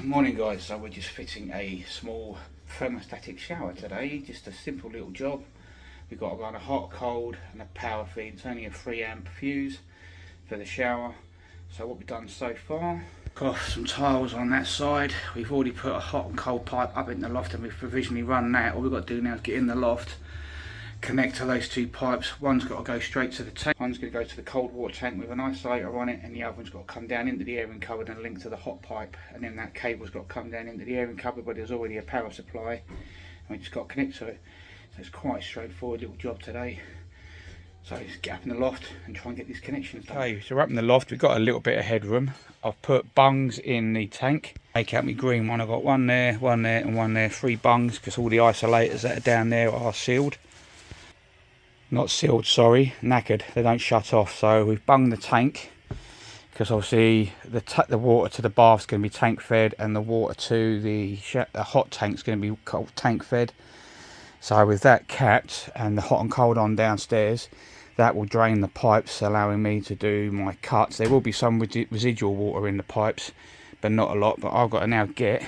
Morning guys, so we're just fitting a small thermostatic shower today, just a simple little job. We've got to run a hot, cold and a power feed. It's only a 3 amp fuse for the shower. So what we've done so far, got some tiles on that side. We've already put a hot and cold pipe up in the loft and we've provisionally run that. All we've got to do now is get in the loft, connect to those two pipes. One's got to go straight to the tank, one's going to go to the cold water tank with an isolator on it, and the other one's got to come down into the airing cupboard and link to the hot pipe, and then that cable's got to come down into the airing cupboard, but there's already a power supply and we just got to connect to it. So it's quite a straightforward little job today. So just get up in the loft and try and get these connections done. Okay, so we're up in the loft, we've got a little bit of headroom. I've put bungs in the tank. Make out my green one, I've got one there and one there, 3 bungs, because all the isolators that are down there are sealed. Not sealed, sorry, knackered, they don't shut off. So we've bunged the tank, because obviously the water to the bath's going to be tank fed, and the water to the hot tank's going to be tank fed. So with that capped and the hot and cold on downstairs, that will drain the pipes, allowing me to do my cuts. There will be some residual water in the pipes, but not a lot. But I've got to now get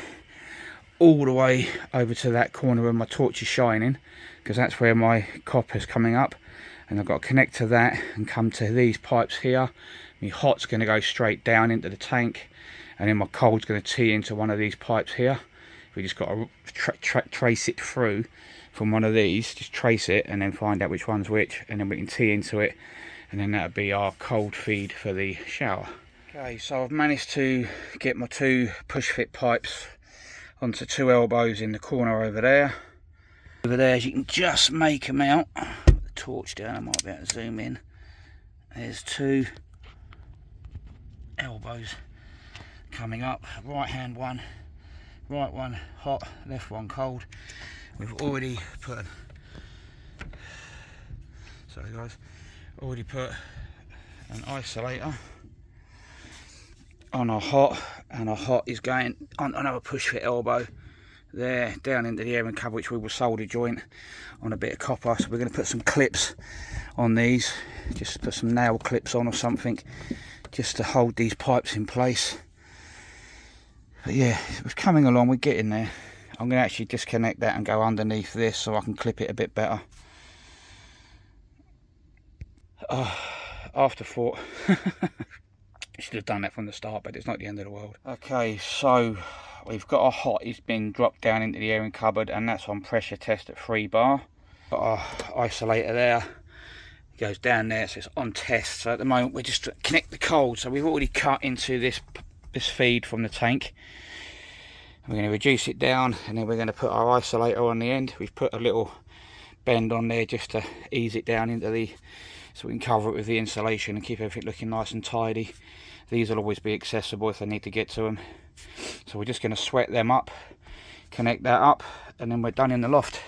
all the way over to that corner where my torch is shining, because that's where my copper's coming up, and I've got to connect to that and come to these pipes here. My hot's going to go straight down into the tank, and then my cold's going to tee into one of these pipes here. We just got to trace it through from one of these, just trace it and then find out which one's which, and then we can tee into it, and then that'll be our cold feed for the shower. Okay, so I've managed to get my 2 push fit pipes onto 2 elbows in the corner over there. Over there, as you can just make them out. Put the torch down, I might be able to zoom in. There's 2 elbows coming up. Right hand one, right one hot, left one cold. We've already put, sorry guys, already put an isolator on our hot, and our hot is going on another push fit elbow there down into the airing cupboard, which we will solder joint on a bit of copper. So we're going to put some clips on these, just put some nail clips on or something, just to hold these pipes in place. But yeah, it's coming along, we're getting there. I'm going to actually disconnect that and go underneath this so I can clip it a bit better. Afterthought. Should have done that from the start, but it's not the end of the world. Okay, so we've got our hot, it's been dropped down into the airing cupboard, and that's on pressure test at 3 bar. Got our isolator there, it goes down there, so it's on test. So at the moment we're just connect the cold. So we've already cut into this feed from the tank. We're going to reduce it down, and then we're going to put our isolator on the end. We've put a little bend on there just to ease it down into the, so we can cover it with the insulation and keep everything looking nice and tidy. These will always be accessible if I need to get to them. So we're just going to sweat them up, connect that up, and then we're done in the loft.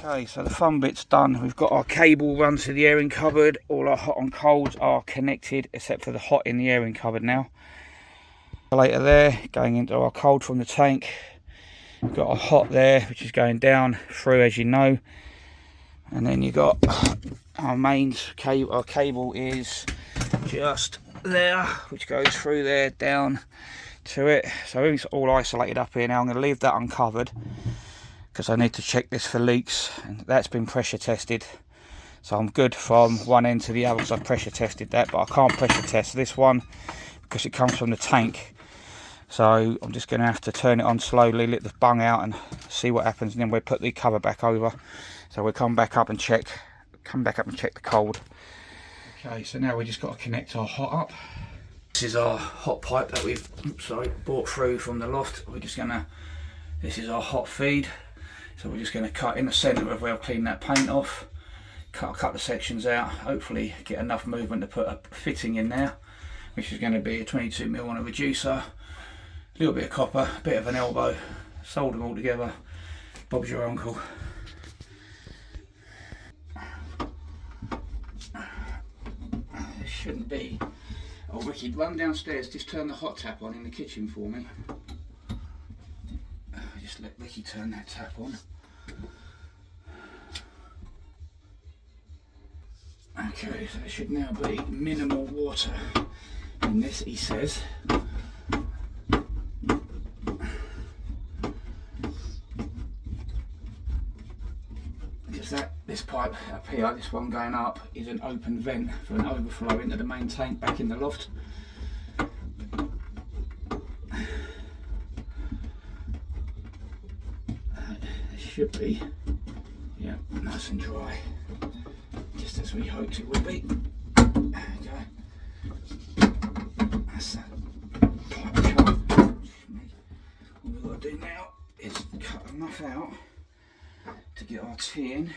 Okay, so the fun bit's done. We've got our cable run to the airing cupboard. All our hot and colds are connected, except for the hot in the airing cupboard now. Later there, going into our cold from the tank. We've got our hot there, which is going down through, as you know. And then you've got our mains cable. Our cable is just there, which goes through there, down to it. So everything's all isolated up here now. I'm going to leave that uncovered, because I need to check this for leaks, and that's been pressure tested, so I'm good from one end to the other because I've pressure tested that. But I can't pressure test this one because it comes from the tank, so I'm just going to have to turn it on slowly, let the bung out and see what happens, and then we'll put the cover back over. So we'll come back up and check the cold. Okay, so now we just got to connect our hot up. This is our hot pipe that we've brought through from the loft. This is our hot feed. So we're just going to cut in the centre of where I've cleaned that paint off, cut a couple of sections out, hopefully get enough movement to put a fitting in there, which is going to be a 22mm on a reducer, a little bit of copper, a bit of an elbow, solder them all together, Bob's your uncle. shouldn't be. Oh, Ricky, run downstairs, just turn the hot tap on in the kitchen for me. Just let Ricky turn that tap on. Okay, so there should now be minimal water in this, he says. Because this pipe up here, this one going up, is an open vent for an overflow into the main tank back in the loft. It should be, yeah, nice and dry. Just as we hoped it would be. There we go. That's that pipe cut. All we've got to do now is cut enough out to get our tea in.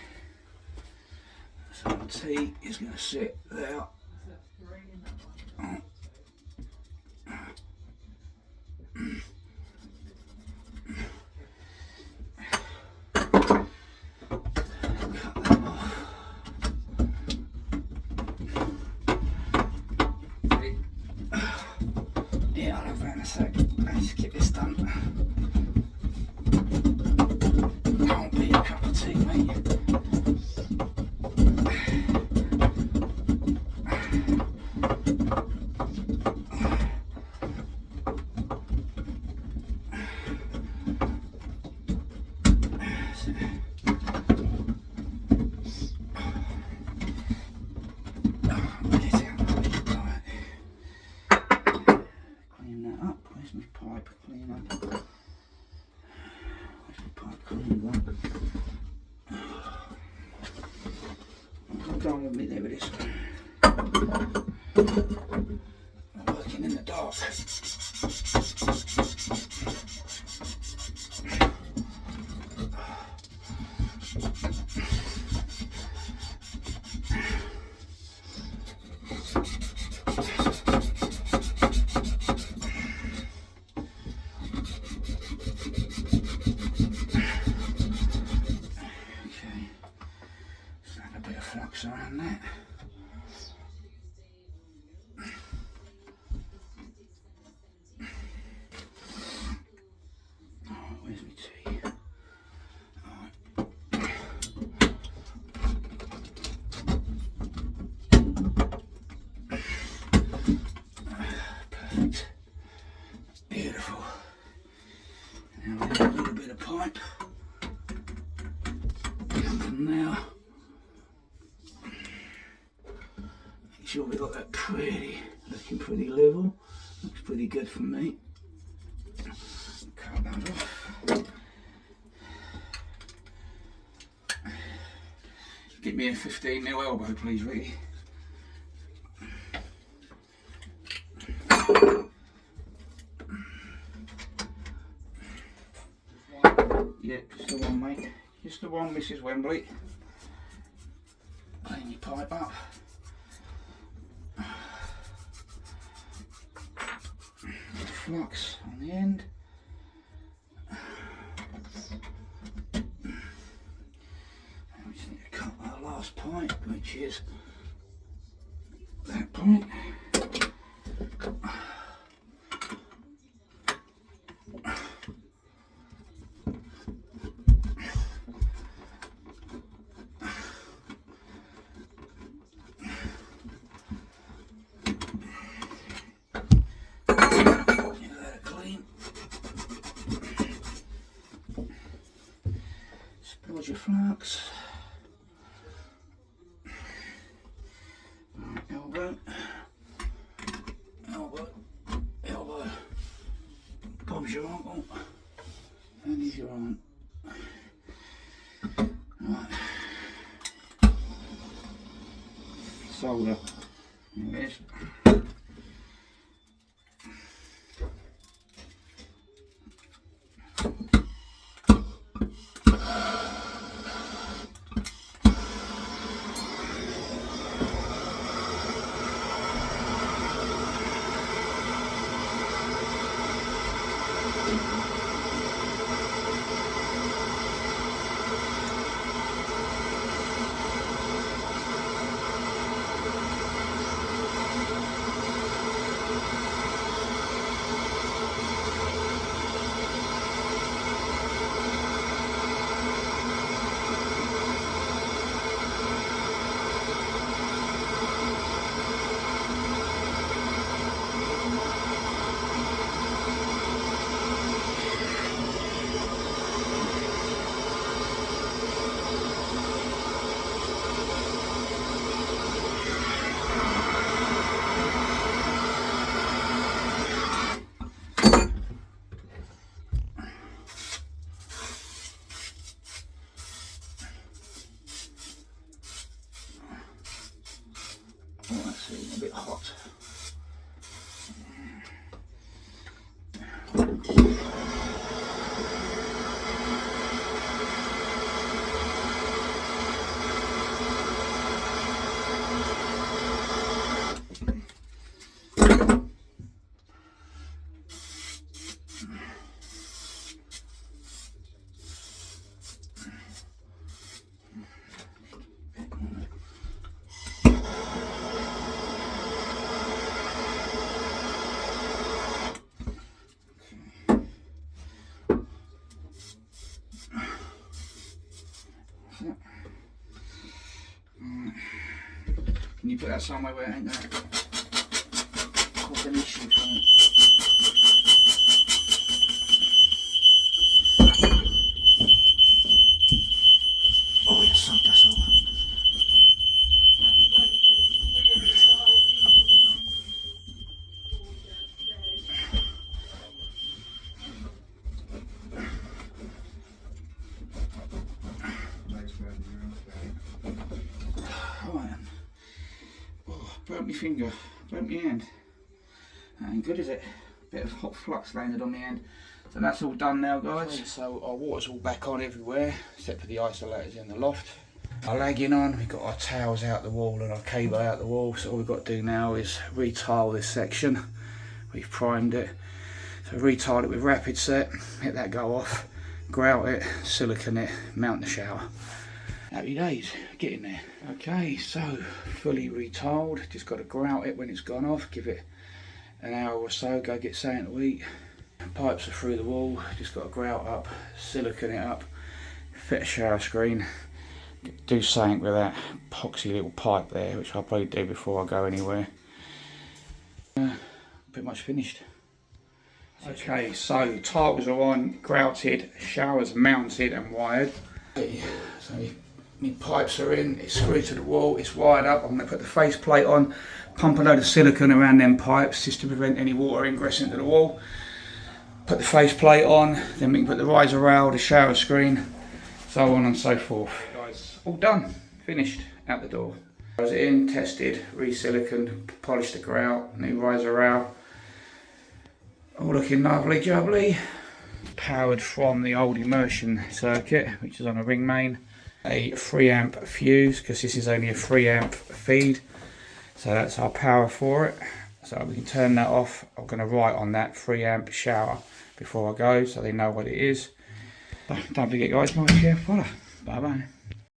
So our tea is going to sit there. Yeah, I'll have that in a sec. Let's get this done. Can't be a cup of tea, mate. Don't admit there it is. I'm working in the dark. Flux around that. Alright, where's my tea? Alright. Perfect. Beautiful. Now we have a little bit of pipe. From now. Sure we got that looking pretty level. Looks pretty good for me. Cut that off. Get me a 15mm elbow, please, Ricky. Yeah, just the one, mate. Just the one, Mrs. Wembley. Clean your pipe up. Flux on the end. We just need to cut our last point, which is that point. Spilled your flux. Elbow, elbow, elbow. Bob's your uncle, and he's your aunt. Right. Solder. There it is. Feeling a bit hot. Can you put that somewhere where it ain't going to cause an issue for me? Oh, yeah, so that's all. Right. Oh, burnt my finger, burnt my hand. That ain't good, is it? Bit of hot flux landed on my hand. So that's all done now, guys. So our water's all back on everywhere, except for the isolators in the loft. Our lagging on, we've got our towels out the wall and our cable out the wall. So all we've got to do now is retile this section. We've primed it. So retile it with rapid set, let that go off, grout it, silicone it, mount the shower. Happy days, getting there. Okay, so fully retiled, just got to grout it when it's gone off, give it an hour or so, go get something to eat. Pipes are through the wall, just got to grout up, silicone it up, fit a shower screen, do something with that epoxy little pipe there, which I'll probably do before I go anywhere. Pretty much finished. Okay, so tiles are on, grouted, showers mounted and wired. Okay, so my pipes are in, it's screwed to the wall, it's wired up. I'm going to put the face plate on, pump a load of silicone around them pipes just to prevent any water ingress into the wall. Put the face plate on, then we can put the riser rail, the shower screen, so on and so forth. Guys, all done, finished, out the door. I was in, tested, re-siliconed, polished the grout, new riser rail. All looking lovely jubbly. Powered from the old immersion circuit, which is on a ring main. A 3 amp fuse, because this is only a 3 amp feed. So that's our power for it. So we can turn that off. I'm going to write on that 3 amp shower before I go, so they know what it is. Don't forget guys, like, share, follow. Bye bye.